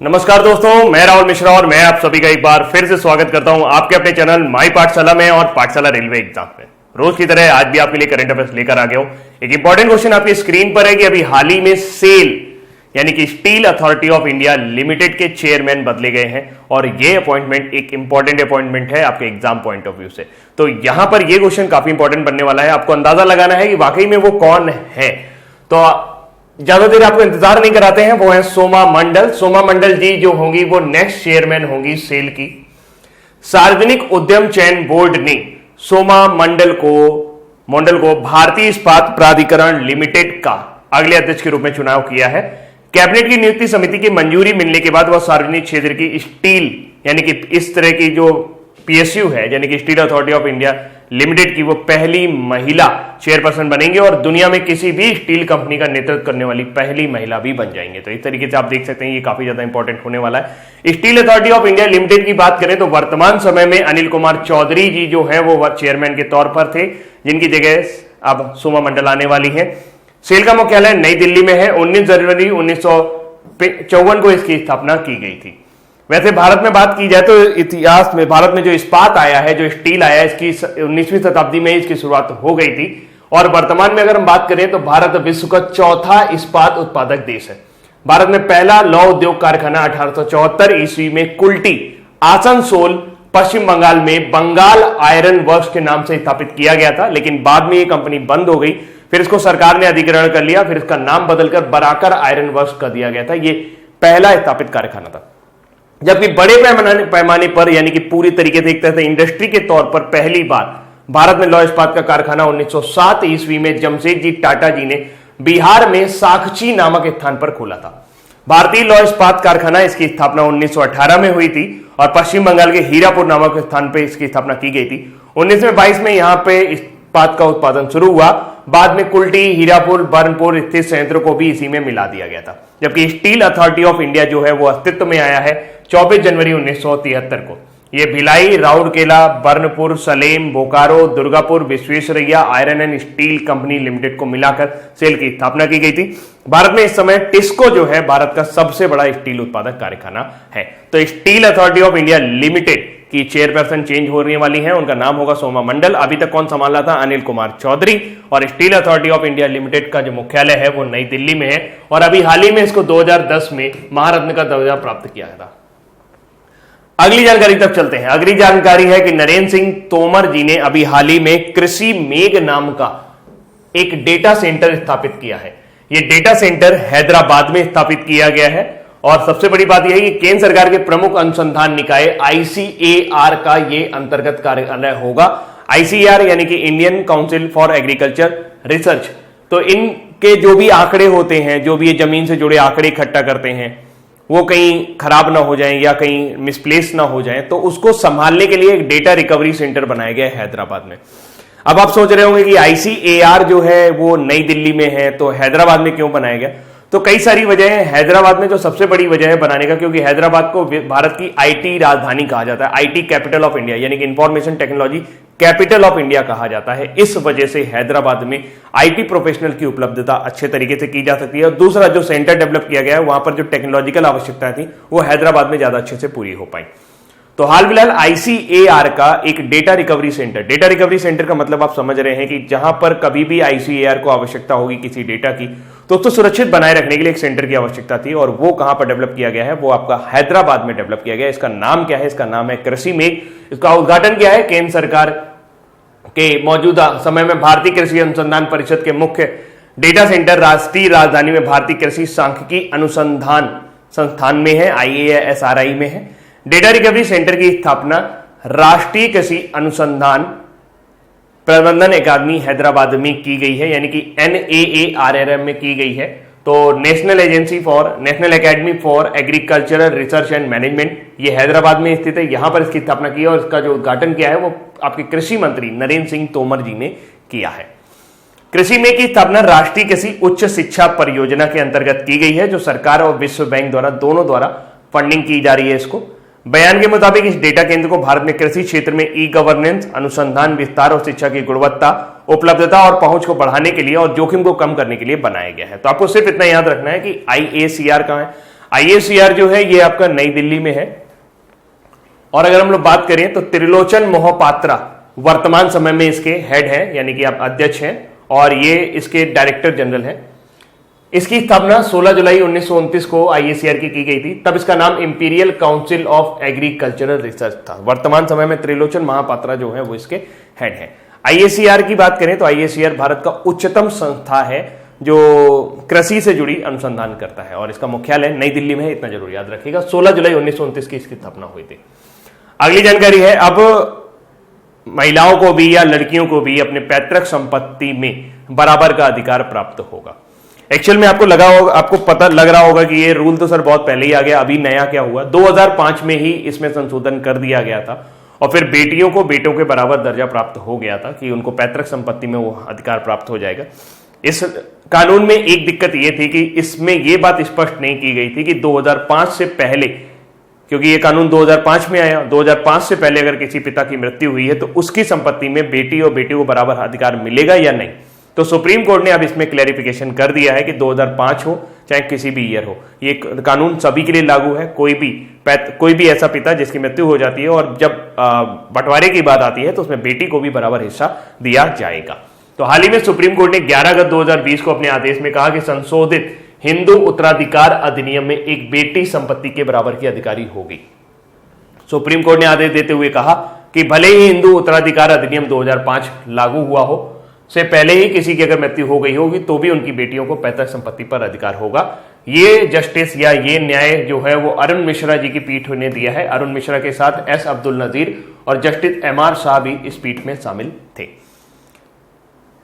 नमस्कार दोस्तों, मैं राहुल मिश्रा और मैं आप सभी का एक बार फिर से स्वागत करता हूं आपके अपने चैनल माई पाठशाला में और पाठशाला रेलवे एग्जाम में। रोज की तरह आज भी आपके लिए करंट अफेयर्स लेकर आ गया हूं। एक इंपॉर्टेंट क्वेश्चन आपकी स्क्रीन पर है कि अभी हाल ही में सेल यानी कि steel authority of India limited के चेयरमैन बदले गए हैं और ये अपॉइंटमेंट एक इंपॉर्टेंट अपॉइंटमेंट है आपके एग्जाम पॉइंट ऑफ व्यू से। तो यहां पर ये क्वेश्चन काफी इंपॉर्टेंट बनने वाला है। आपको अंदाजा लगाना है कि वाकई में वो कौन है। तो ज्यादा देर आपको इंतजार नहीं कराते हैं, वो है सोमा मंडल। सोमा मंडल जी जो होंगी वो नेक्स्ट चेयरमैन होंगी सेल की। सार्वजनिक उद्यम चयन बोर्ड ने सोमा मंडल को भारतीय इस्पात प्राधिकरण लिमिटेड का अगले अध्यक्ष के रूप में चुनाव किया है। कैबिनेट की नियुक्ति समिति की मंजूरी मिलने के बाद वह सार्वजनिक क्षेत्र की स्टील यानी कि इस तरह की जो पीएसयू है यानी कि steel authority of India limited की वो पहली महिला चेयरपर्सन बनेंगे और दुनिया में किसी भी स्टील कंपनी का नेतृत्व करने वाली पहली महिला भी बन जाएंगे। तो इस तरीके से आप देख सकते हैं ये काफी ज्यादा इंपॉर्टेंट होने वाला है। Steel authority of India limited की बात करें तो वर्तमान समय में अनिल कुमार चौधरी जी जो है वो चेयरमैन के तौर पर थे, जिनकी जगह अब सोमा मंडल आने वाली है। सेल का मुख्यालय नई दिल्ली में है। 19 जनवरी 1954 को इसकी स्थापना की गई थी। वैसे भारत में बात की जाए तो इतिहास में भारत में जो इस्पात आया है, जो स्टील आया है, इसकी 19वीं शताब्दी में इसकी शुरुआत हो गई थी और वर्तमान में अगर हम बात करें तो भारत विश्व का चौथा इस्पात उत्पादक देश है। भारत में पहला लौह उद्योग कारखाना 1874 ईस्वी में कुल्टी आसनसोल पश्चिम बंगाल में बंगाल आयरन वर्क्स के नाम से स्थापित किया गया था, लेकिन बाद में ये कंपनी बंद हो गई। फिर इसको सरकार ने अधिग्रहण कर लिया, फिर इसका नाम बदलकर बराकर आयरन वर्क्स कर दिया गया था। ये पहला स्थापित कारखाना था। जबकि बड़े पैमाने पर यानी कि पूरी तरीके से एक तरह से इंडस्ट्री के तौर पर पहली बार भारत में लौह इस्पात का कारखाना 1907 ईस्वी में जमशेदजी टाटा जी ने बिहार में साकची नामक स्थान पर खोला था। भारतीय लौह इस्पात कारखाना इसकी स्थापना 1918 में हुई थी और पश्चिम बंगाल के हीरापुर नामक स्थान पर इसकी स्थापना की गई थी। 1922 में यहां पे इस्पात का उत्पादन शुरू हुआ। बाद में कुल्टी, हीरापुर, बर्नपुर स्थित संयंत्रों को भी इसी में मिला दिया गया था। जबकि स्टील अथॉरिटी ऑफ इंडिया जो है वो अस्तित्व में आया है 24 जनवरी 1973 को। ये Bhilai, Rourkela, Burnpur, Salem, Bokaro, Durgapur, Visvesvaraya iron and steel company limited को मिलाकर सेल की स्थापना की गई थी। भारत में इस समय टिस्को जो है भारत का सबसे बड़ा स्टील उत्पादक कारखाना है। तो steel authority of India limited की चेयरपर्सन चेंज होने वाली है, उनका नाम होगा सोमा मंडल। अभी तक कौन संभाल रहा था? अनिल कुमार चौधरी। और steel authority of India limited का जो मुख्यालय है वो नई दिल्ली में है और अभी हाल ही में इसको 2010 में महारत्न का दर्जा प्राप्त किया था। अगली जानकारी तक चलते हैं। अगली जानकारी है कि नरेंद्र सिंह तोमर जी ने अभी हाल ही में कृषि मेघ नाम का एक डेटा सेंटर स्थापित किया है। यह डेटा सेंटर हैदराबाद में स्थापित किया गया है और सबसे बड़ी बात यह है कि केंद्र सरकार के प्रमुख अनुसंधान निकाय आईसीएआर का यह अंतर्गत कार्यालय होगा। आईसीएआर यानी कि Indian council for agriculture research. तो इनके जो भी आंकड़े होते हैं, जो भी ये जमीन से जुड़े आंकड़े इकट्ठा करते हैं, वो कहीं खराब ना हो जाएं या कहीं मिसप्लेस ना हो जाएं, तो उसको संभालने के लिए एक डेटा रिकवरी सेंटर बनाया गया है हैदराबाद में। अब आप सोच रहे होंगे कि आईसीएआर जो है वो नई दिल्ली में है तो हैदराबाद में क्यों बनाया गया? तो कई सारी वजह है। हैदराबाद में जो सबसे बड़ी वजह है बनाने का, क्योंकि हैदराबाद को भारत की आईटी राजधानी कहा जाता है, आईटी कैपिटल ऑफ इंडिया यानी कि information technology capital of India कहा जाता है। इस वजह से हैदराबाद में आईटी प्रोफेशनल की उपलब्धता अच्छे तरीके से की जा सकती है और दूसरा जो सेंटर डेवलप किया गया है वहां पर जो टेक्नोलॉजिकल आवश्यकता थी वो हैदराबाद में ज्यादा अच्छे से पूरी हो पाई। तो हाल फिलहाल आईसीएआर का एक डेटा रिकवरी सेंटर का मतलब आप समझ रहे हैं कि जहां पर कभी भी आईसीएआर को आवश्यकता होगी किसी डेटा की तो उसको सुरक्षित बनाए रखने के लिए एक सेंटर की आवश्यकता थी और वो कहां पर डेवलप किया गया है? वो आपका हैदराबाद में डेवलप किया गया है। इसका नाम क्या है? इसका नाम है कृषि मेघ। इसका उद्घाटन किया है केंद्र सरकार के मौजूदा समय में भारतीय कृषि अनुसंधान परिषद के मुख्य डेटा सेंटर राष्ट्रीय राजधानी में भारतीय कृषि सांख्यिकी अनुसंधान संस्थान में है, IASRI में है। डेटा रिकवरी सेंटर की स्थापना राष्ट्रीय कृषि अनुसंधान प्रबंधन अकादमी हैदराबाद में की गई है यानी कि NAARRM में की गई है। तो national academy for agricultural research and management ये हैदराबाद में स्थित है। यहां पर इसकी स्थापना की है और इसका जो उद्घाटन किया है वो आपके कृषि मंत्री नरेंद्र सिंह तोमर जी ने किया है। कृषि में की स्थापना राष्ट्रीय कृषि उच्च शिक्षा परियोजना के अंतर्गत की गई है जो सरकार और विश्व बैंक दोनों द्वारा फंडिंग की जा रही है। इसको बयान के मुताबिक इस डेटा केंद्र को भारत में कृषि क्षेत्र में ई गवर्नेंस, अनुसंधान, विस्तार और शिक्षा की गुणवत्ता, उपलब्धता और पहुंच को बढ़ाने के लिए और जोखिम को कम करने के लिए बनाया गया है। तो आपको सिर्फ इतना याद रखना है कि IACR कहां है? IACR जो है ये आपका नई दिल्ली में है। और अगर हम लोग बात करें तो त्रिलोचन मोहपात्रा वर्तमान समय में इसके हेड हैं, यानी कि आप अध्यक्ष हैं, और ये इसके डायरेक्टर जनरल हैं। इसकी स्थापना 16 जुलाई 1929 को IACR की गई थी। तब इसका नाम imperial council of agricultural research था। वर्तमान समय में त्रिलोचन महापात्रा जो है वो इसके हेड हैं। IACR की बात करें तो IACR भारत का उच्चतम संस्था है जो कृषि से जुड़ी अनुसंधान करता है, और इसका मुख्यालय नई दिल्ली में है, इतना जरूर याद रखिएगा। 16 जुलाई 1929 की इसकी स्थापना हुई थी। अगली जानकारी है, अब महिलाओं को भी या लड़कियों को भी अपने पैतृक संपत्ति में बराबर का अधिकार प्राप्त होगा। एक्चुअल में आपको पता लग रहा होगा कि ये रूल तो सर बहुत पहले ही आ गया, अभी नया क्या हुआ, 2005 में ही इसमें संशोधन कर दिया गया था, और फिर बेटियों को बेटों के बराबर दर्जा प्राप्त हो गया था कि उनको पैतृक संपत्ति में वो अधिकार प्राप्त हो जाएगा। इस कानून में एक दिक्कत ये थी कि इसमें ये बात स्पष्ट नहीं की गई थी कि 2005 से पहले, क्योंकि ये कानून 2005 में आया, 2005 से पहले अगर किसी पिता की मृत्यु हुई है तो उसकी संपत्ति में बेटी और बेटे को बराबर अधिकार मिलेगा या नहीं। तो सुप्रीम कोर्ट ने अब इसमें क्लैरिफिकेशन कर दिया है कि 2005 हो चाहे किसी भी ईयर हो, ये कानून सभी के लिए लागू है। कोई भी ऐसा पिता जिसकी मृत्यु हो जाती है और जब बंटवारे की बात आती है तो उसमें बेटी को भी बराबर हिस्सा दिया जाएगा। तो हाल ही में सुप्रीम कोर्ट ने 11 अगस्त 2020 को अपने आदेश में कहा कि संशोधित हिंदू उत्तराधिकार अधिनियम में एक बेटी संपत्ति के बराबर की अधिकारी होगी। सुप्रीम कोर्ट ने आदेश देते हुए कहा कि भले ही हिंदू उत्तराधिकार अधिनियम 2005 लागू हुआ हो, से पहले ही किसी की अगर मृत्यु हो गई होगी तो भी उनकी बेटियों को पैतृक संपत्ति पर अधिकार होगा। ये जस्टिस या ये न्याय जो है वो अरुण मिश्रा जी की पीठ ने दिया है। अरुण मिश्रा के साथ S अब्दुल नजीर और जस्टिस MR शाह भी इस पीठ में शामिल थे।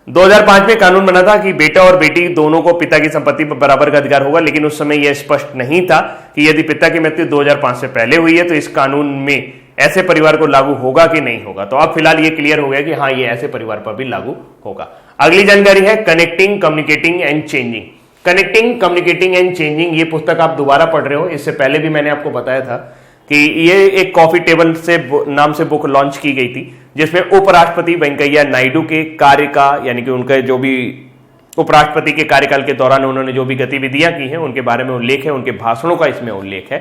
2005 में कानून बना था कि बेटा और बेटी दोनों को पिता की संपत्ति पर बराबर का अधिकार होगा, लेकिन उस समय यह स्पष्ट नहीं था कि यदि पिता की मृत्यु 2005 से पहले हुई है तो इस कानून में ऐसे परिवार को लागू होगा कि नहीं होगा। तो अब फिलहाल ये क्लियर हो गया कि हाँ, ये ऐसे परिवार पर भी लागू होगा। अगली जानकारी है connecting, communicating and changing. Connecting, communicating and changing, ये पुस्तक आप दोबारा पढ़ रहे हो। इससे पहले भी मैंने आपको बताया था कि ये एक कॉफी टेबल से नाम से बुक लॉन्च की गई थी, जिसमें उपराष्ट्रपति वेंकैया नायडू के कार्य का, यानी कि उनके जो भी उपराष्ट्रपति के कार्यकाल के दौरान उन्होंने जो भी गतिविधियां की हैं उनके बारे में उल्लेख है, उनके भाषणों का इसमें उल्लेख है।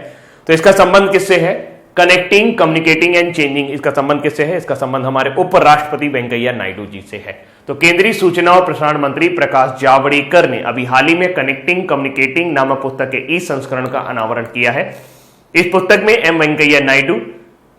तो इसका संबंध किससे है? कनेक्टिंग, कम्युनिकेटिंग एंड चेंजिंग, इसका संबंध किससे है? इसका संबंध हमारे उपराष्ट्रपति वेंकैया नायडू जी से है। तो केंद्रीय सूचना और प्रसारण मंत्री प्रकाश जावड़ेकर ने अभी हाल ही में कनेक्टिंग, कम्युनिकेटिंग नामक पुस्तक के ई संस्करण का अनावरण किया है। इस पुस्तक में एम वेंकैया नायडू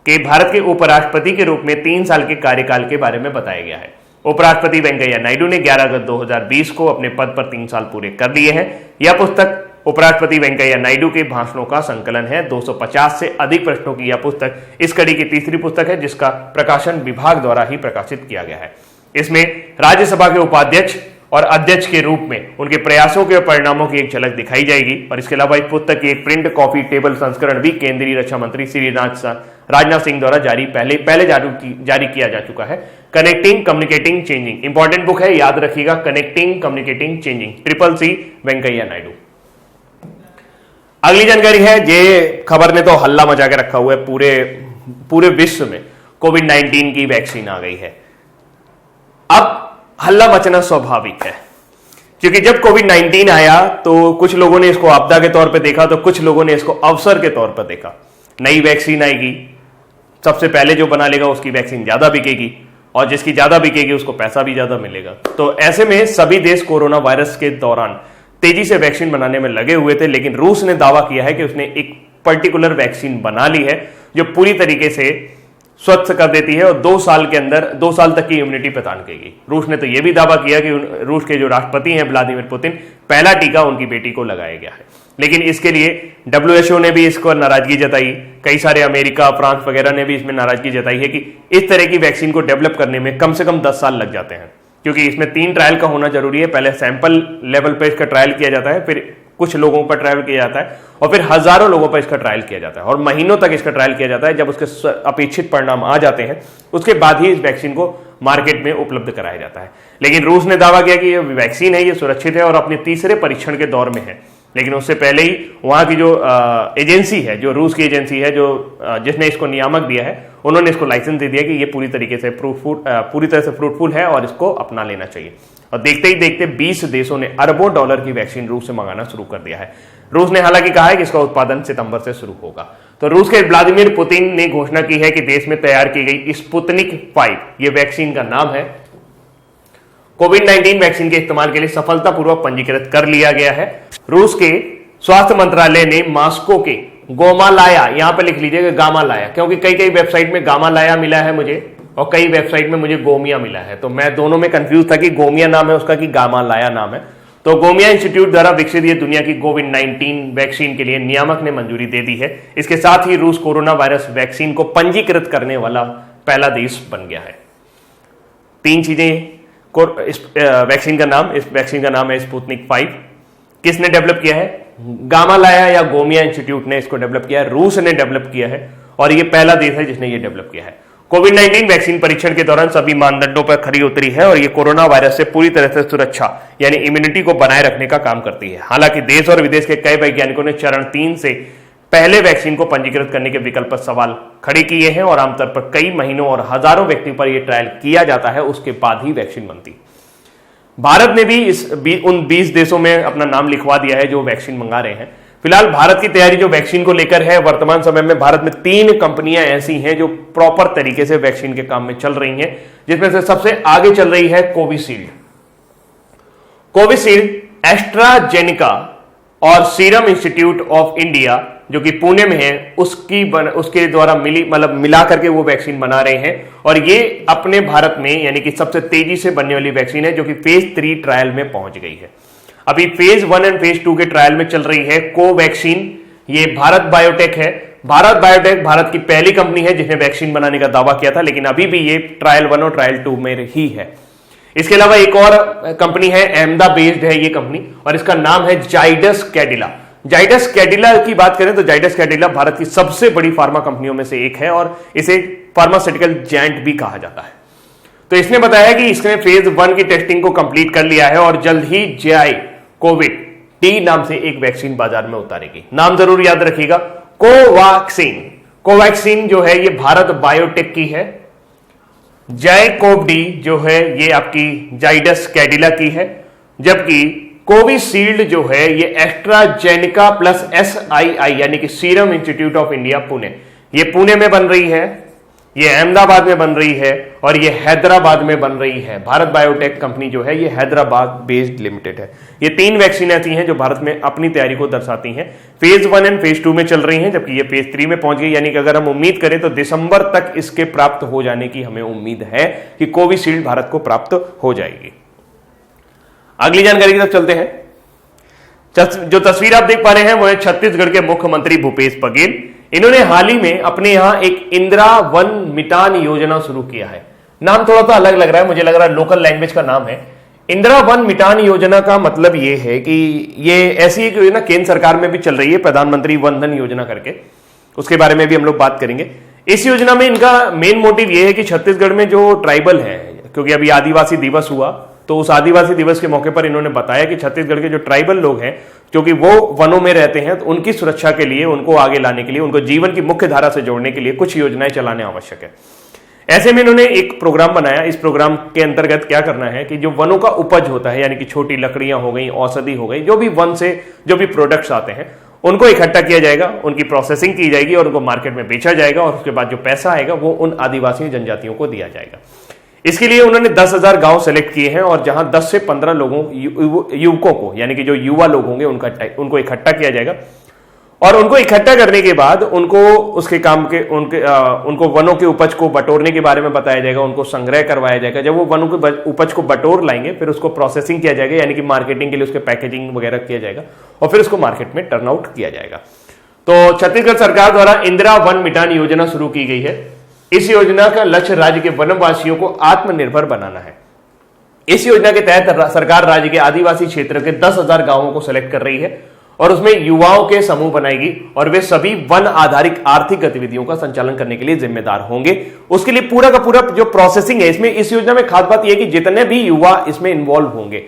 के भारत के उपराष्ट्रपति के रूप में 3 साल के कार्यकाल के बारे में बताया गया है। उपराष्ट्रपति वेंकैया नायडू ने 11 अगस्त 2020 को अपने पद पर 3 साल पूरे कर लिए हैं। यह पुस्तक उपराष्ट्रपति वेंकैया नायडू के भाषणों का संकलन है। 250 से अधिक प्रश्नों की यह पुस्तक इस कड़ी की तीसरी पुस्तक है, जिसका प्रकाशन विभाग द्वारा ही प्रकाशित किया गया है। इसमें राज्यसभा के उपाध्यक्ष और अध्यक्ष के रूप में उनके प्रयासों के परिणामों की एक झलक दिखाई जाएगी। और इसके अलावा इस पुस्तक की एक प्रिंट कॉपी टेबल संस्करण भी केंद्रीय रक्षा मंत्री श्री राजनाथ सिंह द्वारा पहले जारी किया जा चुका है। Connecting, communicating, changing, important book है, याद रखिएगा। Connecting, communicating, changing, CCC Venkaiah Naidu. अगली जानकारी है, ये खबर ने तो हल्ला मचा के रखा हुआ है पूरे विश्व में। कोविड-19 की वैक्सीन आ गई है। अब हल्ला मचना स्वाभाविक है, क्योंकि जब कोविड-19 आया तो कुछ लोगों ने इसको आपदा के तौर पे देखा, तो कुछ लोगों ने इसको अवसर के तौर पर देखा। नई वैक्सीन आएगी, सबसे पहले जो बना लेगा उसकी वैक्सीन ज्यादा बिकेगी, और जिसकी ज्यादा बिकेगी उसको पैसा भी ज्यादा मिलेगा। तो ऐसे में सभी देश कोरोना वायरस के दौरान तेजी से वैक्सीन बनाने में लगे हुए थे। लेकिन रूस ने दावा किया है कि उसने एक पर्टिकुलर वैक्सीन बना ली है जो पूरी तरीके से स्वस्थ कर देती है और 2 साल के अंदर 2 साल तक की इम्यूनिटी प्रदान करेगी। रूस ने तो यह भी दावा किया कि रूस के जो राष्ट्रपति हैं व्लादिमीर पुतिन, पहला टीका उनकी बेटी को लगाया गया है। लेकिन इसके लिए WHO ने भी इसको नाराजगी जताई, कई सारे अमेरिका, फ्रांस वगैरह ने भी इसमें नाराजगी जताई है कि इस तरह की वैक्सीन को डेवलप करने में कम से कम 10 साल लग जाते हैं, क्योंकि इसमें 3 ट्रायल का होना जरूरी है। पहले सैंपल लेवल पर इसका ट्रायल किया जाता है, फिर कुछ लोगों पर ट्रायल किया जाता है, और फिर हजारों लोगों पर इसका ट्रायल किया जाता है, और महीनों तक इसका ट्रायल किया जाता है। जब उसके अपेक्षित परिणाम आ जाते हैं उसके बाद ही इस वैक्सीन को मार्केट में उपलब्ध कराया जाता है। लेकिन रूस ने दावा किया कि ये वैक्सीन है, ये सुरक्षित है और अपने तीसरे परीक्षण के दौर में है। लेकिन उससे पहले ही वहां की जो एजेंसी है, जो रूस की एजेंसी है, जो जिसने इसको नियामक दिया है, उन्होंने इसको लाइसेंस दे दिया कि ये पूरी तरह से फ्रूटफुल है और इसको अपना लेना चाहिए। और देखते ही देखते 20 देशों ने अरबों डॉलर की वैक्सीन रूस से मंगाना शुरू कर दिया है। रूस ने हालांकि कहा है कि इसका उत्पादन सितंबर से शुरू होगा। तो रूस के व्लादिमीर पुतिन ने घोषणा की है कि देश में तैयार की गई स्पुतनिक 5 ये वैक्सीन का नाम है, कोविड-19 वैक्सीन के इस्तेमाल के लिए सफलतापूर्वक पंजीकृत कर लिया गया है। रूस के स्वास्थ्य मंत्रालय ने मॉस्को के गोमालाया, यहां पर लिख लीजिएगा गामालाया, क्योंकि कई वेबसाइट में गामालाया मिला है मुझे और कई वेबसाइट में मुझे गोमिया मिला है, तो मैं दोनों में कंफ्यूज था कि गोमिया नाम है उसका कि गामालाया नाम है। तो गोमिया इंस्टीट्यूट द्वारा विकसित ये दुनिया की कोविड-19 वैक्सीन के लिए नियामक ने मंजूरी दे दी है। इसके साथ ही रूस कोरोना वायरस वैक्सीन को पंजीकृत करने वाला पहला देश बन गया है। 3 चीजें इस वैक्सीन का नाम है स्पुतनिक 5। किसने डेवलप किया है? गामालाया या गोमिया इंस्टीट्यूट ने इसको डेवलप किया है, रूस ने डेवलप किया है और ये पहला देश है जिसने ये डेवलप किया है। कोविड-19 वैक्सीन परीक्षण के दौरान सभी मानदंडों पर खरी उतरी है और ये कोरोना वायरस से पूरी तरह से सुरक्षा यानी इम्यूनिटी को बनाए रखने का काम करती है। हालांकि देश और विदेश के कई वैज्ञानिकों ने चरण 3 से पहले वैक्सीन को पंजीकृत करने के विकल्प पर सवाल खड़े किए हैं और आमतौर पर कई महीनों और हजारों व्यक्तियों पर यह ट्रायल किया जाता है, उसके बाद ही वैक्सीन बनती। भारत ने भी उन 20 देशों में अपना नाम लिखवा दिया है जो वैक्सीन मंगा रहे हैं। फिलहाल भारत की तैयारी जो वैक्सीन को लेकर है, वर्तमान समय में भारत में 3 कंपनियां ऐसी हैं जो प्रॉपर तरीके से वैक्सीन के काम में चल रही हैं, जिसमें से सबसे आगे चल रही है कोविशील्ड, एस्ट्राजेनेका और सीरम इंस्टीट्यूट ऑफ इंडिया जो कि पुणे में है, उसके द्वारा मिला करके वो वैक्सीन बना रहे हैं और ये अपने भारत में यानी कि सबसे तेजी से बनने वाली वैक्सीन है जो कि फेज 3 ट्रायल में पहुंच गई है। अभी फेज 1 एंड फेज 2 के ट्रायल में चल रही है कोवैक्सीन, ये भारत बायोटेक है। भारत बायोटेक भारत की पहली कंपनी है जिसने वैक्सीन बनाने का दावा किया था, लेकिन अभी भी ये ट्रायल 1 और ट्रायल 2 में ही है। इसके अलावा एक और कंपनी है, अहमदाबाद बेस्ड है ये कंपनी और इसका नाम है जाइडस कैडिला। जाइडस कैडिला की बात करें तो जाइडस कैडिला भारत की सबसे बड़ी फार्मा कंपनियों में से एक है और इसे फार्मास्यूटिकल जायंट भी कहा जाता है। तो इसने बताया कि इसने फेज 1 की टेस्टिंग को कंप्लीट कर लिया है और जल्द ही जाई कोविड टी नाम से एक वैक्सीन बाजार में उतारेगी। नाम जरूर याद रखिएगा, कोवैक्सीन जो है ये भारत बायोटेक की है। जाइकोव-डी जो है ये आपकी जाइडस कैडिला की है, जबकि कोविशील्ड जो है ये एस्ट्राजेनेका प्लस SII यानी कि serum institute of India Pune, ये पुणे में बन रही है, ये अहमदाबाद में बन रही है और ये हैदराबाद में बन रही है। भारत बायोटेक कंपनी जो है ये हैदराबाद बेस्ड लिमिटेड है। ये 3 वैक्सीन ऐसी हैं जो भारत में अपनी तैयारी को दर्शाती हैं। फेज 1 एंड फेज 2 में चल रही हैं, जबकि ये फेज 3 में पहुंच गई, यानी कि अगर हम उम्मीद करें तो दिसंबर तक इसके प्राप्त हो जाने की हमें उम्मीद है कि कोविशील्ड भारत को प्राप्त हो जाएगी। अगली जानकारी की तरफ चलते हैं। जो तस्वीर आप देख पा रहे हैं वो है छत्तीसगढ़ के मुख्यमंत्री भूपेश बघेल। इन्होंने हाल ही में अपने यहां एक इंदिरा वन मितान योजना शुरू किया है। नाम थोड़ा सा अलग लग रहा है, मुझे लग रहा है लोकल लैंग्वेज का नाम है। इंदिरा वन मितान योजना का मतलब ये है कि ये ऐसी एक योजना केंद्र सरकार में भी चल रही है, प्रधानमंत्री वन धन योजना करके, उसके बारे में भी हम लोग बात करेंगे। इस योजना में इनका मेन मोटिव ये है कि छत्तीसगढ़ में जो ट्राइबल है, क्योंकि अभी आदिवासी दिवस हुआ, तो उस आदिवासी दिवस के मौके पर इन्होंने बताया कि छत्तीसगढ़ के जो ट्राइबल लोग हैं क्योंकि वो वनों में रहते हैं, तो उनकी सुरक्षा के लिए, उनको आगे लाने के लिए, उनको जीवन की मुख्य धारा से जोड़ने के लिए कुछ योजनाएं चलाने आवश्यक है। ऐसे में इन्होंने एक प्रोग्राम बनाया। इस प्रोग्राम के अंतर्गत क्या करना है कि जो वनों का उपज होता है, यानी कि छोटी लकड़ियां हो गई, औषधि हो गई, जो भी वन से जो भी प्रोडक्ट्स आते हैं उनको इकट्ठा किया जाएगा, उनकी प्रोसेसिंग की जाएगी और उनको मार्केट में बेचा जाएगा और उसके बाद जो पैसा आएगा वो उन आदिवासी जनजातियों को दिया जाएगा। इसके लिए उन्होंने 10,000 गांव सेलेक्ट किए हैं और जहां 10 से 15 लोगों युवकों को, यानी कि जो युवा लोग होंगे उनको इकट्ठा किया जाएगा और उनको इकट्ठा करने के बाद उनको उसके काम के उनको वनों के उपज को बटोरने के बारे में बताया जाएगा, उनको संग्रह करवाया जाएगा। जब वो वनों के उपज को बटोर लाएंगे फिर उसको प्रोसेसिंग किया जाएगा, यानी कि मार्केटिंग के लिए उसके पैकेजिंग वगैरह किया जाएगा और फिर उसको मार्केट में टर्न आउट किया जाएगा। तो छत्तीसगढ़ सरकार द्वारा इंदिरा वन मितान योजना शुरू की गई है। इस योजना का लक्ष्य राज्य के वनवासियों को आत्मनिर्भर बनाना है। इस योजना के तहत सरकार राज्य के आदिवासी क्षेत्र के 10,000 गांवों को सेलेक्ट कर रही है और उसमें युवाओं के समूह बनाएगी और वे सभी वन आधारित आर्थिक गतिविधियों का संचालन करने के लिए जिम्मेदार होंगे। उसके लिए पूरा का पूरा जो प्रोसेसिंग है इसमें, इस योजना में खास बात यह है कि जितने भी युवा इसमें इन्वॉल्व होंगे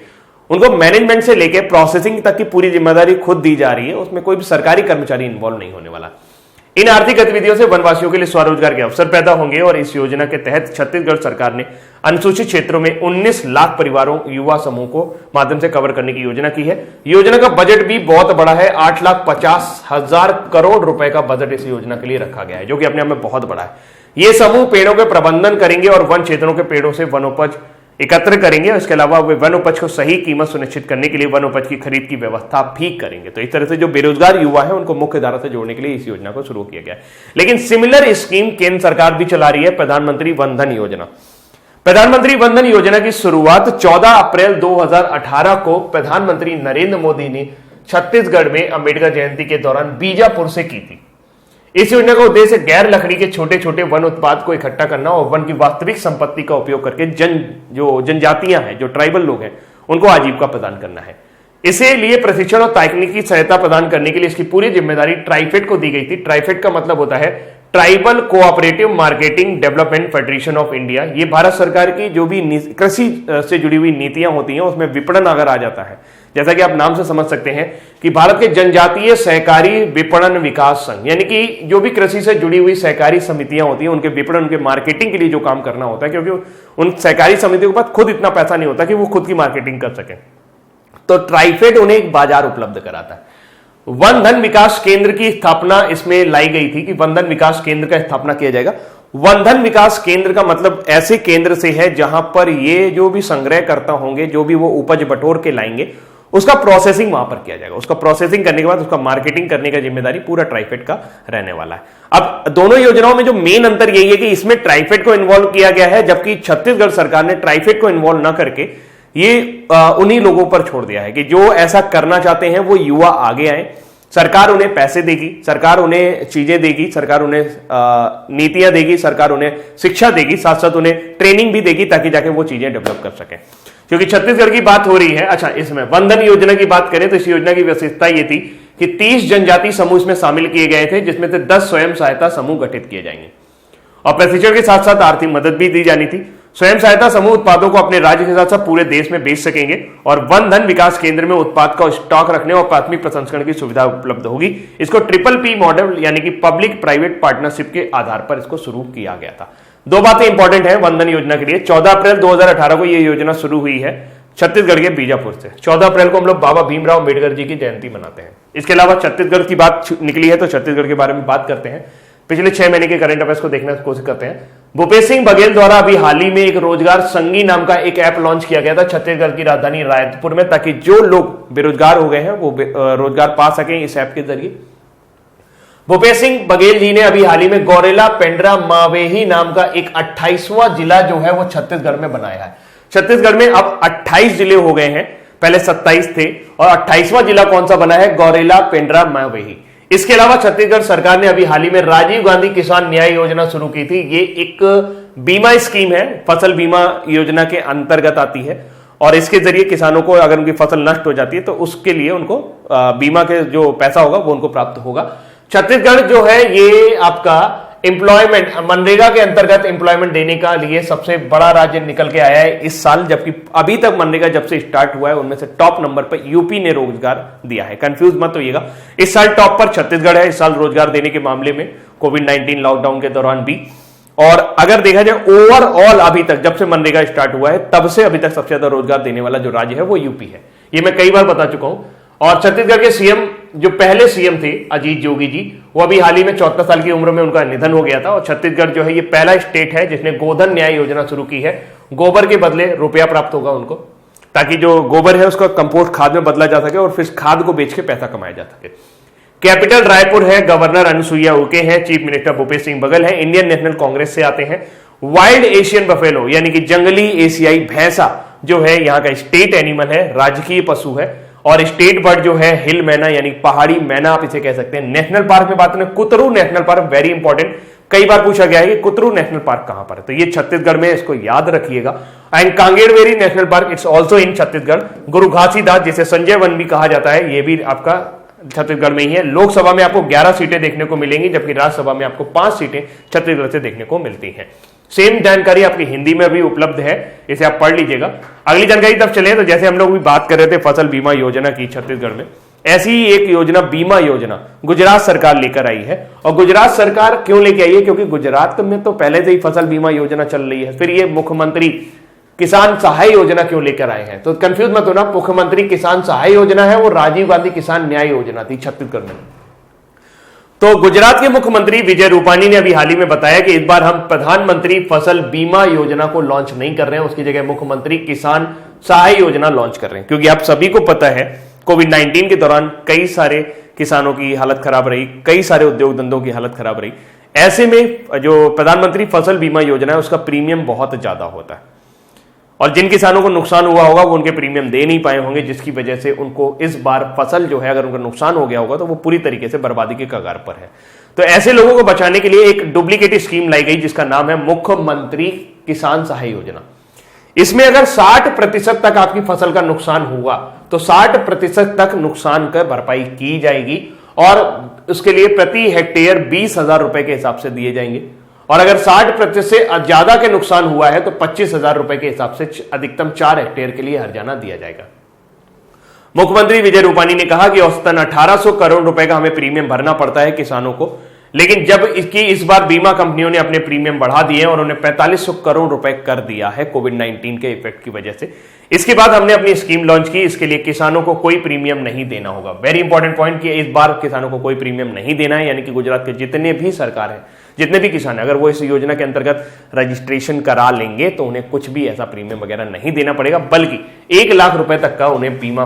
उनको मैनेजमेंट से लेकर प्रोसेसिंग तक की पूरी जिम्मेदारी खुद दी जा रही है। उसमें कोई भी सरकारी कर्मचारी इन्वॉल्व नहीं होने वाला। इन आर्थिक गतिविधियों से वनवासियों के लिए स्वरोजगार के अवसर पैदा होंगे और इस योजना के तहत छत्तीसगढ़ सरकार ने अनुसूचित क्षेत्रों में 19 लाख परिवारों युवा समूह को माध्यम से कवर करने की योजना की है। योजना का बजट भी बहुत बड़ा है, 8,50,000 करोड़ रुपए का बजट इस योजना के लिए रखा गया है, जो कि अपने आप में बहुत बड़ा है। ये समूह पेड़ों के प्रबंधन करेंगे और वन क्षेत्रों के पेड़ों से वनोपज एकत्र करेंगे। इसके अलावा वे वन उपज को सही कीमत सुनिश्चित करने के लिए वन उपज की खरीद की व्यवस्था भी करेंगे। तो इस तरह से जो बेरोजगार युवा है उनको मुख्य धारा से जोड़ने के लिए इस योजना को शुरू किया गया है। लेकिन सिमिलर स्कीम केंद्र सरकार भी चला रही है, प्रधानमंत्री वन धन योजना। प्रधानमंत्री वन धन योजना की शुरुआत 14 अप्रैल 2018 को प्रधानमंत्री नरेंद्र मोदी ने छत्तीसगढ़ में अंबेडकर जयंती के दौरान बीजापुर से की थी। इस योजना का उद्देश्य गैर लकड़ी के छोटे छोटे वन उत्पाद को इकट्ठा करना और वन की वास्तविक संपत्ति का उपयोग करके जनजातियां हैं, जो ट्राइबल लोग हैं, उनको आजीविका प्रदान करना है। इसे लिए प्रशिक्षण और तकनीकी सहायता प्रदान करने के लिए इसकी पूरी जिम्मेदारी ट्राइफेड को दी गई थी। ट्राइफेड का मतलब होता है tribal cooperative marketing development federation of India. ये भारत सरकार की जो भी कृषि से जुड़ी हुई नीतियां होती हैं उसमें विपणन अगर आ जाता है, जैसा कि आप नाम से समझ सकते हैं कि भारत के जनजातीय सहकारी विपणन विकास संघ, यानी कि जो भी कृषि से जुड़ी हुई सहकारी समितियां होती हैं उनके विपणन, उनके मार्केटिंग के लिए जो काम करना होता है, क्योंकि उन सहकारी समितियों के पास खुद इतना पैसा नहीं होता कि वो खुद की मार्केटिंग कर सकें, तो ट्राइफेड उन्हें एक बाजार उपलब्ध कराता है। वन धन विकास केंद्र की स्थापना इसमें लाई गई थी कि वन धन विकास केंद्र का स्थापना किया जाएगा। वन धन विकास केंद्र का मतलब ऐसे केंद्र से है जहां पर ये जो भी संग्रह करता होंगे, जो भी वो उपज बटोर के लाएंगे, उसका प्रोसेसिंग वहां पर किया जाएगा। उसका प्रोसेसिंग करने के बाद उसका मार्केटिंग करने का जिम्मेदारी पूरा ट्राइफेड का रहने वाला है। अब दोनों योजनाओं में जो मेन अंतर यही है कि इसमें ट्राइफेड को इन्वॉल्व किया गया है, जबकि छत्तीसगढ़ सरकार ने ट्राइफेड को इन्वॉल्व न करके ये उन्हीं लोगों पर छोड़ दिया है कि जो ऐसा करना चाहते हैं वो युवा आगे आए। सरकार उन्हें पैसे देगी, सरकार उन्हें चीजें देगी, सरकार उन्हें नीतियां देगी, सरकार उन्हें शिक्षा देगी, साथ साथ उन्हें ट्रेनिंग भी देगी ताकि जाके वो चीजें डेवलप कर सकें। क्योंकि छत्तीसगढ़ की बात हो रही है। अच्छा, इसमें वन धन योजना की बात करें तो इस योजना की विशेषता ये थी कि 30 जनजाति समूह इसमें शामिल किए गए थे, जिसमें से 10 स्वयं सहायता समूह गठित किए जाएंगे और प्रशिक्षण के साथ साथ आर्थिक मदद भी दी जानी थी। स्वयं सहायता समूह उत्पादों को अपने राज्य के साथ साथ पूरे देश में बेच सकेंगे और वन धन विकास केंद्र में उत्पाद का स्टॉक रखने और प्राथमिक प्रसंस्करण की सुविधा उपलब्ध होगी। इसको PPP मॉडल यानी कि पब्लिक प्राइवेट पार्टनरशिप के आधार पर इसको शुरू किया गया था। दो बातें इंपॉर्टेंट है वन धन योजना के लिए। 14 अप्रैल 2018 को यह योजना शुरू हुई है छत्तीसगढ़ के बीजापुर से। 14 अप्रैल को हम लोग बाबा भीमराव अंबेडकर जी की जयंती मनाते हैं। इसके अलावा छत्तीसगढ़ की बात निकली है तो छत्तीसगढ़ के बारे में बात करते हैं। पिछले 6 महीने के करंट अफेयर्स को देखने की कोशिश करते हैं। भूपेश सिंह बघेल द्वारा अभी हाल ही में एक रोजगार संगी नाम का एक ऐप लॉन्च किया गया था छत्तीसगढ़ की राजधानी रायपुर में, ताकि जो लोग बेरोजगार हो गए हैं वो रोजगार पा सकें इस ऐप के जरिए। भूपेश सिंह बघेल जी ने अभी हाल ही में गौरेला पेंड्रा मावेही नाम का एक 28वां जिला जो है वो छत्तीसगढ़ में बनाया है। छत्तीसगढ़ में अब 28 जिले हो गए हैं, पहले 27 थे और 28वां जिला कौन सा बना है? गौरेला पेंड्रा मावेही। इसके अलावा छत्तीसगढ़ सरकार ने अभी हाल ही में राजीव गांधी किसान न्याय योजना शुरू की थी। ये एक बीमा स्कीम है, फसल बीमा योजना के अंतर्गत आती है और इसके जरिए किसानों को अगर उनकी फसल नष्ट हो जाती है तो उसके लिए उनको बीमा के जो पैसा होगा वो उनको प्राप्त होगा। छत्तीसगढ़ जो है ये आपका एम्प्लॉयमेंट, मनरेगा के अंतर्गत एम्प्लॉयमेंट देने का लिए सबसे बड़ा राज्य निकल के आया है इस साल, जबकि अभी तक मनरेगा जब से स्टार्ट हुआ है उनमें से टॉप नंबर पर यूपी ने रोजगार दिया है। कंफ्यूज मत होइएगा, इस साल टॉप पर छत्तीसगढ़ है इस साल रोजगार देने के मामले में, कोविड-19 लॉकडाउन के दौरान भी। और अगर देखा जाए ओवरऑल अभी तक जब से मनरेगा स्टार्ट हुआ है तब से अभी तक सबसे ज्यादा रोजगार देने वाला जो राज्य है वो यूपी है। ये मैं कई बार बता चुका हूं। और छत्तीसगढ़ के सीएम जो पहले सीएम थे अजीत जोगी जी, वो अभी हाल ही में 74 साल की उम्र में उनका निधन हो गया था। और छत्तीसगढ़ जो है ये पहला स्टेट है जिसने गोधन न्याय योजना शुरू की है। गोबर के बदले रुपया प्राप्त होगा उनको, ताकि जो गोबर है उसका कंपोस्ट खाद में बदला जा सके और फिर खाद को बेच के पैसा कमाया जा सके। कैपिटल रायपुर है, गवर्नर अनुसुईया उइके हैं, चीफ मिनिस्टर भूपेश सिंह बघेल है, इंडियन नेशनल कांग्रेस से आते हैं। वाइल्ड एशियन बफेलो यानी कि जंगली एशियाई भैंसा जो है यहाँ का स्टेट एनिमल है, राजकीय पशु है। और स्टेट बर्ड जो है हिल मैना यानी पहाड़ी मैना आप इसे कह सकते हैं। नेशनल पार्क में बात करें, Kutru national park, very important, कई बार पूछा गया है कि कुतरू नेशनल पार्क कहां पर है, तो ये छत्तीसगढ़ में, इसको याद रखिएगा। And Kanger Valley national park, it's also in Chhattisgarh. Guru Ghasidas जिसे संजय वन भी कहा जाता है, ये भी आपका छत्तीसगढ़ में ही है। लोकसभा में आपको 11 सीटें देखने को मिलेंगी, जबकि राज्यसभा में आपको 5 सीटें छत्तीसगढ़ से देखने को मिलती हैं। सेम जानकारी आपकी हिंदी में भी उपलब्ध है, इसे आप पढ़ लीजिएगा। अगली जानकारी तब चले तो जैसे हम लोग भी बात कर रहे थे फसल बीमा योजना की छत्तीसगढ़ में, ऐसी ही एक योजना, बीमा योजना, गुजरात सरकार लेकर आई है। और गुजरात सरकार क्यों लेके आई है? क्योंकि गुजरात में तो पहले से ही फसल बीमा योजना चल रही है। फिर ये मुख्यमंत्री किसान सहाय योजना क्यों लेकर आए हैं? तो कंफ्यूज मत होना, मुख्यमंत्री किसान सहाय योजना है वो राजीव गांधी किसान न्याय योजना थी छत्तीसगढ़ में। तो गुजरात के मुख्यमंत्री विजय रूपानी ने अभी हाल ही में बताया कि इस बार हम प्रधानमंत्री फसल बीमा योजना को लॉन्च नहीं कर रहे हैं, उसकी जगह मुख्यमंत्री किसान सहाय योजना लॉन्च कर रहे हैं। क्योंकि आप सभी को पता है कोविड-19 के दौरान कई सारे किसानों की हालत खराब रही, कई सारे उद्योग धंधों की हालत खराब रही। ऐसे में जो प्रधानमंत्री फसल बीमा योजना है उसका प्रीमियम बहुत ज्यादा होता है और जिन किसानों को नुकसान हुआ होगा वो उनके प्रीमियम दे नहीं पाए होंगे, जिसकी वजह से उनको इस बार फसल जो है अगर उनका नुकसान हो गया होगा तो वो पूरी तरीके से बर्बादी के कगार पर है। तो ऐसे लोगों को बचाने के लिए एक डुप्लीकेट स्कीम लाई गई जिसका नाम है मुख्यमंत्री किसान सहाय योजना। इसमें अगर 60% तक आपकी फसल का नुकसान हुआ तो 60% तक नुकसान का भरपाई की जाएगी और उसके लिए प्रति हेक्टेयर 20,000 रुपए के हिसाब से दिए जाएंगे। और अगर 60% से ज्यादा के नुकसान हुआ है तो 25,000 रुपए के हिसाब से अधिकतम 4 हेक्टेयर के लिए हर्जाना दिया जाएगा। मुख्यमंत्री विजय रूपानी ने कहा कि औसतन 1800 करोड़ रुपए का हमें प्रीमियम भरना पड़ता है किसानों को, लेकिन जब इस बार बीमा कंपनियों ने अपने प्रीमियम बढ़ा दिए और उन्हें 4500 करोड़ रुपए कर दिया है कोविड-19 के इफेक्ट की वजह से, इसके बाद हमने अपनी स्कीम लॉन्च की। इसके लिए किसानों को कोई प्रीमियम नहीं देना होगा। वेरी इंपॉर्टेंट पॉइंट कि इस बार किसानों को कोई प्रीमियम नहीं देना है, यानी कि गुजरात के जितने भी सरकार है, जितने भी किसान है, अगर वो इस योजना के अंतर्गत रजिस्ट्रेशन करा लेंगे तो उन्हें कुछ भी ऐसा प्रीमियम वगैरह नहीं देना पड़ेगा, बल्कि 1 लाख रुपए तक का उन्हें बीमा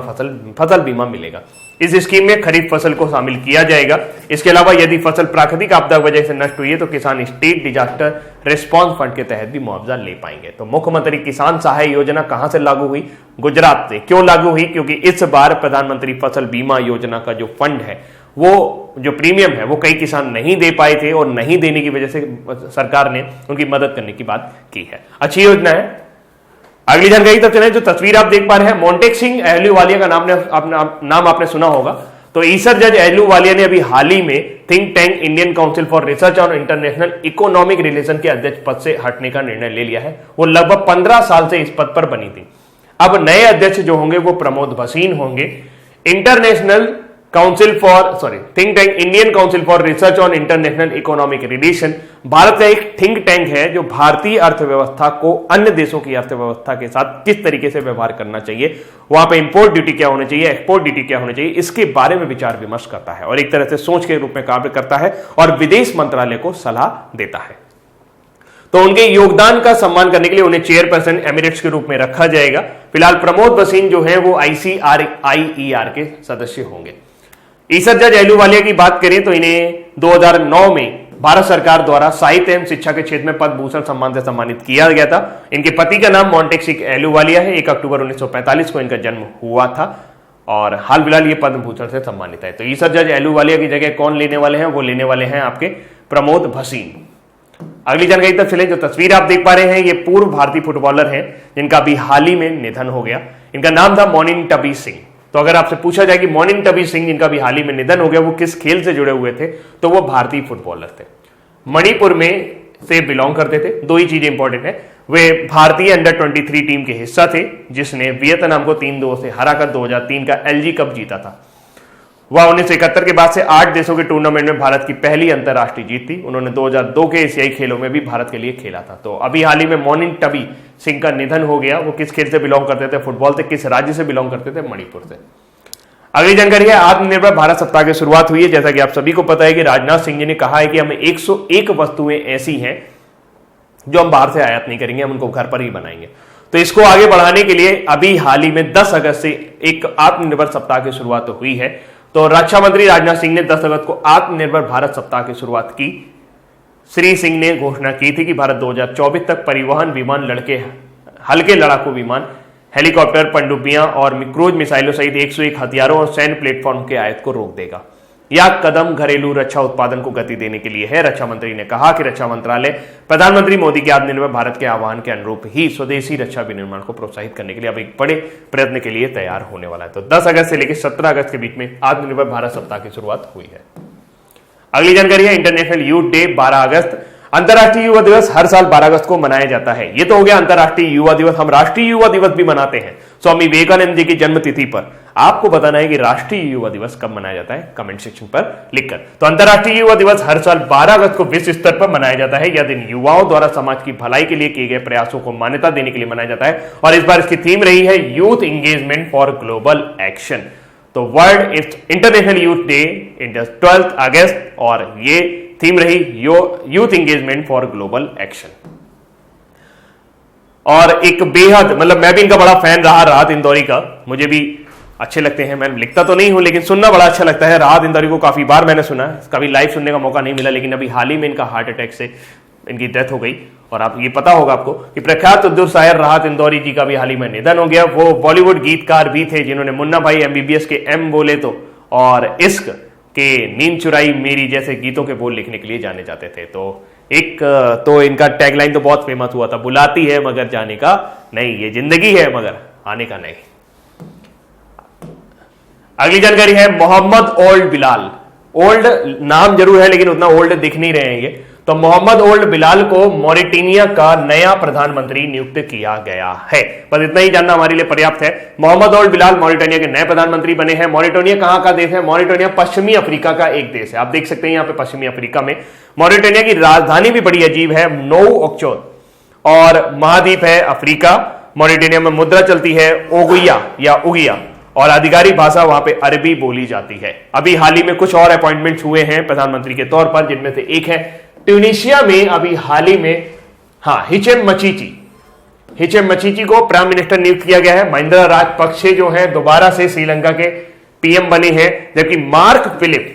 फसल बीमा मिलेगा। इस स्कीम में खरीफ फसल को शामिल किया जाएगा। इसके अलावा यदि फसल प्राकृतिक आपदा वजह से नष्ट हुई है तो किसान स्टेट डिजास्टर रिस्पांस फंड के तहत भी मुआवजा ले पाएंगे। तो मुख्यमंत्री किसान सहाय योजना कहां से लागू हुई? गुजरात से। क्यों लागू हुई? क्योंकि इस बार प्रधानमंत्री फसल बीमा योजना का जो फंड है, वो जो प्रीमियम है वो कई किसान नहीं दे पाए थे और नहीं देने की वजह से सरकार ने उनकी मदद करने की बात की है। अच्छी योजना है। अगली जानकारी तक चले। जो तस्वीर आप देख पा रहे हैं, मोंटेक सिंह अहलूवालिया का नाम आपने सुना होगा। तो ईसर जज अहलूवालिया ने अभी हाल ही में think tank Indian council for research और इंटरनेशनल इकोनॉमिक रिलेशन के अध्यक्ष पद से हटने का निर्णय ले लिया है। वो लगभग 15 साल से इस पद पर बनी थी। अब नए अध्यक्ष जो होंगे वो प्रमोद भसीन होंगे। Indian council for research on international economic relation Bharat का एक थिंक टैंक है जो भारतीय अर्थव्यवस्था को अन्य देशों की अर्थव्यवस्था के साथ किस तरीके से व्यवहार करना चाहिए, वहां पे इंपोर्ट ड्यूटी क्या होनी चाहिए, एक्सपोर्ट ड्यूटी क्या होनी चाहिए, इसके बारे में विचार विमर्श करता है और एक तरह से सोच के रूप में कार्य करता है और विदेश मंत्रालय को सलाह देता है। तो उनके योगदान का सम्मान करने के लिए उन्हें चेयरपर्सन एमिरेट्स के रूप में रखा जाएगा। फिलहाल प्रमोद भसीन जो है वो ICRIER के सदस्य होंगे। ईसर जज अहलूवालिया की बात करें तो इन्हें 2009 में भारत सरकार द्वारा साहित्य एवं शिक्षा के क्षेत्र में पद्म भूषण सम्मान से सम्मानित किया गया था। इनके पति का नाम मोंटेक सिंह अहलूवालिया है। 1 अक्टूबर 1945 को इनका जन्म हुआ था और हाल फिलहाल ये पद्म भूषण से सम्मानित है। तो ईसर जज अहलूवालिया की जगह कौन लेने वाले हैं? वो लेने वाले हैं आपके प्रमोद भसीन। अगली जानकारी तक चले। जो तस्वीर आप देख पा रहे हैं ये पूर्व भारतीय फुटबॉलर हैं जिनका अभी हाल ही में निधन हो गया। इनका नाम था मोनिंगटबी सिंह। तो अगर आपसे पूछा जाए कि मोनिंगटबी सिंह जिनका भी हाल ही में निधन हो गया वो किस खेल से जुड़े हुए थे, तो वो भारतीय फुटबॉलर थे, मणिपुर में से बिलोंग करते थे। 2 ही चीजें इंपॉर्टेंट है, वे भारतीय अंडर 23 टीम के हिस्सा थे जिसने वियतनाम को 3-2 से हराकर 2003 का LG कप जीता था। वह 1971 के बाद से 8 देशों के टूर्नामेंट में भारत की पहली अंतर्राष्ट्रीय जीत थी। उन्होंने 2002 के एशियाई खेलों में भी भारत के लिए खेला था। तो अभी हाल ही में मोनिंगटबी सिंह का निधन हो गया। वो किस खेल से बिलोंग करते थे? फुटबॉल से। किस राज्य से बिलोंग करते थे? मणिपुर से। अगली जानकारी है, आत्मनिर्भर भारत सप्ताह की शुरुआत हुई है। जैसा कि आप सभी को पता है कि राजनाथ सिंह जी ने कहा है कि हमें 101 वस्तुएं ऐसी हैं जो हम बाहर से आयात नहीं करेंगे, हम उनको घर पर ही बनाएंगे। तो इसको आगे बढ़ाने के लिए अभी हाल ही में 10 अगस्त से एक आत्मनिर्भर सप्ताह की शुरुआत हुई है। तो रक्षा मंत्री राजनाथ सिंह ने 10 अगस्त को आत्मनिर्भर भारत सप्ताह की शुरुआत की। श्री सिंह ने घोषणा की थी कि भारत 2024 तक परिवहन विमान, हल्के लड़ाकू विमान, हेलीकॉप्टर, पनडुब्बियां और क्रूज मिसाइलों सहित 101 हथियारों और सैन्य प्लेटफॉर्म के आयात को रोक देगा। यह कदम घरेलू रक्षा उत्पादन को गति देने के लिए है। रक्षा मंत्री ने कहा कि रक्षा मंत्रालय प्रधानमंत्री मोदी के आत्मनिर्भर भारत के आह्वान के अनुरूप ही स्वदेशी रक्षा विनिर्माण को प्रोत्साहित करने के लिए अब एक बड़े प्रयत्न के लिए तैयार होने वाला है। तो 10 अगस्त से लेकर 17 अगस्त के बीच में आत्मनिर्भर भारत सप्ताह की शुरुआत हुई है। अगली जानकारी है इंटरनेशनल यूथ डे 12 अगस्त। अंतर्राष्ट्रीय युवा दिवस हर साल 12 अगस्त को मनाया जाता है। ये तो हो गया अंतर्राष्ट्रीय युवा दिवस। हम राष्ट्रीय युवा दिवस भी मनाते हैं। स्वामी विवेकानंद जी की जन्मतिथि पर आपको बताना है कि राष्ट्रीय युवा दिवस कब मनाया जाता है, कमेंट सेक्शन पर लिखकर। तो अंतर्राष्ट्रीय युवा दिवस हर साल 12 अगस्त को विश्व स्तर पर मनाया जाता है। यह दिन युवाओं द्वारा समाज की भलाई के लिए किए गए प्रयासों को मान्यता देने के लिए मनाया जाता है और इस बार इसकी थीम रही है youth engagement for global action. तो world international youth day in 12 अगस्त और ये थीम रही youth engagement for global action. और एक बेहद मतलब मैं भी इनका बड़ा फैन रहा, राहत इंदौरी का, मुझे भी अच्छे लगते हैं। मैं लिखता तो नहीं हूं लेकिन सुनना बड़ा अच्छा लगता है। राहत इंदौरी को काफी बार मैंने सुना, कभी लाइव सुनने का मौका नहीं मिला, लेकिन अभी हाल ही में इनका हार्ट अटैक से इनकी डेथ हो गई। और आप ये पता होगा आपको कि प्रख्यात उर्दू शायर राहत इंदौरी जी का भी हाल ही में निधन हो गया। वो बॉलीवुड गीतकार भी थे जिन्होंने मुन्ना भाई, MBBS के एम बोले तो और इश्क के नींद चुराई मेरी जैसे गीतों के बोल लिखने के लिए जाने जाते थे। तो इनका टैगलाइन तो बहुत फेमस हुआ था, बुलाती है मगर जाने का नहीं, ये जिंदगी है मगर आने का नहीं। अगली जानकारी है मोहम्मद ओल्ड बिलाल। ओल्ड नाम जरूर है लेकिन उतना ओल्ड दिख नहीं रहे हैं ये। तो मोहम्मद ओल्ड बिलाल को मॉरिटेनिया का नया प्रधानमंत्री नियुक्त किया गया है। बस इतना ही जानना हमारे लिए पर्याप्त है। मोहम्मद ओल्ड बिलाल मॉरिटेनिया के नए प्रधानमंत्री बने हैं। मॉरिटेनिया कहां का देश है? मॉरिटेनिया पश्चिमी अफ्रीका का एक देश है। आप देख सकते हैं यहाँ पे पश्चिमी अफ्रीका में। मॉरिटेनिया की राजधानी भी बड़ी अजीब है, नोउअक्चोद, और महाद्वीप है अफ्रीका। मॉरिटेनिया में मुद्रा चलती है ओगिया या उगिया और आधिकारिक भाषा वहां पे अरबी बोली जाती है। अभी हाल ही में कुछ और अपॉइंटमेंट्स हुए हैं प्रधानमंत्री के तौर पर, जिनमें से एक है ट्यूनीशिया में अभी हाल ही में हिचेम मचीची को प्राइम मिनिस्टर नियुक्त किया गया है। महिंद्रा राजपक्षे जो है दोबारा से श्रीलंका के PM बने हैं, जबकि मार्क फिलिप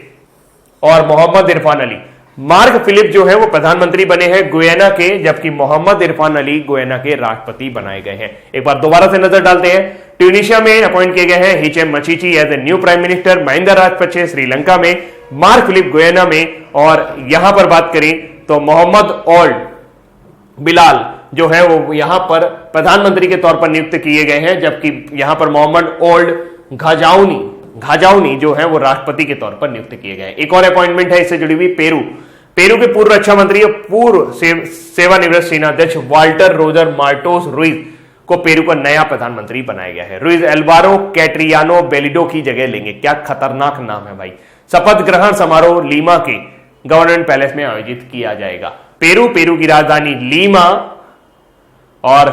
और मोहम्मद इरफान अली, मार्क फिलिप जो है वो प्रधानमंत्री बने हैं गुयाना के, जबकि मोहम्मद इरफान अली गुयाना के राष्ट्रपति बनाए गए हैं। एक बार दोबारा से नजर डालते हैं। ट्यूनीशिया में अपॉइंट किए गए हैं Hichem Mechichi as a new prime minister, Mahinda Rajapaksa Sri Lanka में, मार्क फिलिप गुयाना में, और यहां पर बात करें तो मोहम्मद ओल्ड बिलाल जो है वो यहां पर प्रधानमंत्री के तौर पर नियुक्त किए गए हैं, जबकि यहां पर मोहम्मद ओल्ड घाजाउनी जो है वो राष्ट्रपति के तौर पर नियुक्त किए गए हैं। एक और अपॉइंटमेंट है इससे जुड़ी हुई पेरू के पूर्व रक्षा मंत्री और पूर्व सेवानिवृत्त सेनाध्यक्ष वाल्टर रोजर मार्टोस रुइज को पेरू का नया प्रधानमंत्री बनाया गया है। रुइज एल्वारो कैट्रियानो बेलिडो की जगह लेंगे। क्या खतरनाक नाम है भाई। शपथ ग्रहण समारोह लीमा के गवर्नमेंट पैलेस में आयोजित किया जाएगा। पेरू की राजधानी लीमा और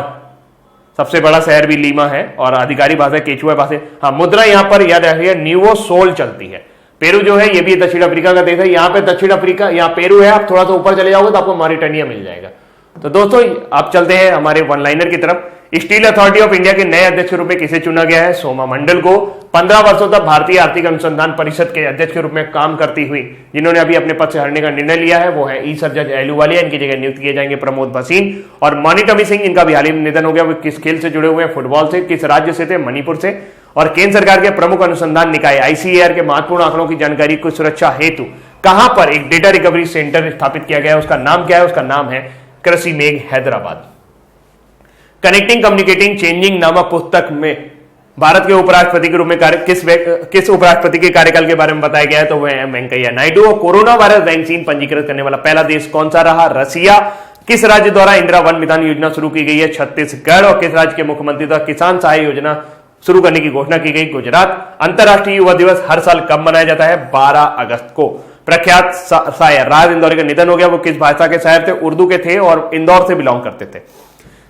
सबसे बड़ा शहर भी लीमा है और आधिकारिक भाषा केचुआ भाषा। मुद्रा यहां पर याद रखिए न्यूवो सोल चलती है। पेरू जो है ये भी दक्षिण अफ्रीका का देश है। यहां पे दक्षिण अफ्रीका, यहां पेरू है, आप थोड़ा सा ऊपर चले जाओगे तो आपको मॉरिटेनिया मिल जाएगा। तो दोस्तों आप चलते हैं हमारे वन लाइनर की तरफ। स्टील अथॉरिटी ऑफ इंडिया के नए अध्यक्ष के रूप में किसे चुना गया है? सोमा मंडल को। 15 वर्षों तक भारतीय आर्थिक अनुसंधान परिषद के अध्यक्ष के रूप में काम करती हुई जिन्होंने अभी अपने पद से हटने का निर्णय लिया है वो है ईसर जज एलूवालिया। इनकी जगह नियुक्त किए जाएंगे प्रमोद भसीन और मणिटमी सिंह। इनका भी हाल ही में निधन हो गया। वो किस खेल से जुड़े हुए हैं? फुटबॉल से। किस राज्य से थे? मणिपुर से। और केंद्र सरकार के प्रमुख अनुसंधान निकाय ICAR के महत्वपूर्ण आंकड़ों की जानकारी की सुरक्षा हेतु कहां पर एक डेटा रिकवरी सेंटर स्थापित किया गया है? उसका नाम क्या है? उसका नाम है कृषि मेघ हैदराबाद। कनेक्टिंग कम्युनिकेटिंग चेंजिंग नामक पुस्तक में भारत के उपराष्ट्रपति के रूप में किस उपराष्ट्रपति के कार्यकाल के बारे में बताया गया है? तो वह है वेंकैया नायडू। और कोरोना वायरस वैक्सीन पंजीकृत करने वाला पहला देश कौन सा रहा? रसिया। किस राज्य द्वारा इंदिरा वन विधान योजना शुरू की गई है? छत्तीसगढ़। और किस राज्य के मुख्यमंत्री द्वारा किसान सहाय योजना शुरू करने की घोषणा की गई? गुजरात। अंतर्राष्ट्रीय युवा दिवस हर साल कब मनाया जाता है? 12 अगस्त को। प्रख्यात शायर राहत इंदौरी का निधन हो गया। वो किस भाषा के शायर थे? उर्दू के थे और इंदौर से बिलोंग करते थे।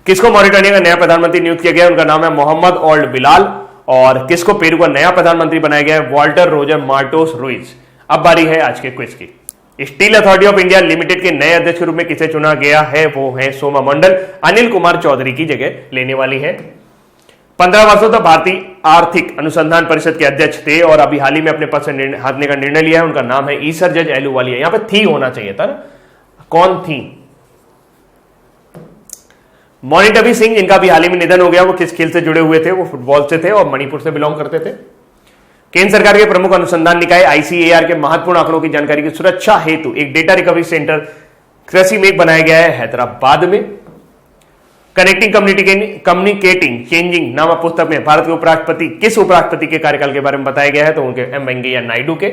किसको मॉरिटेनिया का नया प्रधानमंत्री नियुक्त किया गया? उनका नाम है मोहम्मद ओल्ड बिलाल। और किसको पेरू का नया प्रधानमंत्री बनाया गया है? Walter Roger Martos Ruiz. अब बारी है आज के क्विज की। Steel authority of India limited के नए अध्यक्ष के रूप में किसे चुना गया है? वो है सोमा मंडल। अनिल कुमार चौधरी की जगह लेने वाली है। 15 वर्षों तक भारतीय आर्थिक अनुसंधान परिषद के अध्यक्ष थे और अभी हाल ही में अपने पद से हटने का निर्णय लिया है। उनका नाम है ईसर जज एलूवालिया। यहां पर थी होना चाहिए था ना, कौन थी? मणिटमी सिंह, जिनका भी हाल ही में निधन हो गया। वो किस खेल से जुड़े हुए थे? वो फुटबॉल से थे और मणिपुर से बिलोंग करते थे। केंद्र सरकार के प्रमुख अनुसंधान निकाय ICAR के महत्वपूर्ण आंकड़ों की जानकारी की सुरक्षा हेतु एक डेटा रिकवरी सेंटर कृषि मेघ बनाया गया है हैदराबाद में। कनेक्टिंग कम्युनिकेटिंग चेंजिंग नामक पुस्तक में भारत के उपराष्ट्रपति किस उपराष्ट्रपति के कार्यकाल के बारे में बताया गया है? तो उनके M वेंकैया नायडू के।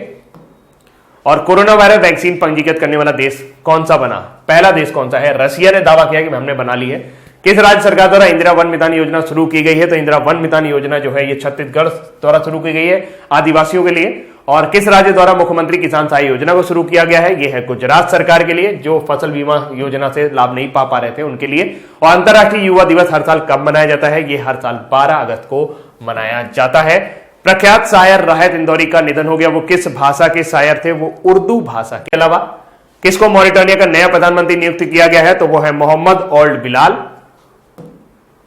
और कोरोना वायरस वैक्सीन पंजीकृत करने वाला देश कौन सा बना? पहला देश कौन सा है? रसिया ने दावा किया कि हमने बना ली है। किस राज्य सरकार द्वारा इंदिरा वन मितान योजना शुरू की गई है? तो इंदिरा वन मितान योजना जो है ये छत्तीसगढ़ द्वारा शुरू की गई है आदिवासियों के लिए। और किस राज्य द्वारा मुख्यमंत्री किसान सहायता योजना को शुरू किया गया है? ये है गुजरात सरकार के लिए, जो फसल बीमा योजना से लाभ नहीं पा रहे थे उनके लिए। और अंतर्राष्ट्रीय युवा दिवस हर साल कब मनाया जाता है? ये हर साल 12 अगस्त को मनाया जाता है। प्रख्यात शायर राहत इंदौरी का निधन हो गया। वो किस भाषा के शायर थे? वो उर्दू भाषा के अलावा। किसको मॉरिटानिया का नया प्रधानमंत्री नियुक्त किया गया है? तो वो है मोहम्मद ओल्ड बिलाल।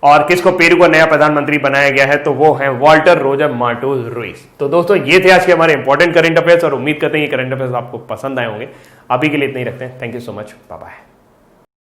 और किसको पेरू का नया प्रधानमंत्री बनाया गया है? तो वो है वाल्टर रोजर मार्टोज रुइस। तो दोस्तों ये थे आज के हमारे इंपॉर्टेंट करंट अफेयर्स और उम्मीद करते हैं ये करंट अफेयर्स आपको पसंद आए होंगे। अभी के लिए इतना ही रखते हैं। Thank you so much, bye bye.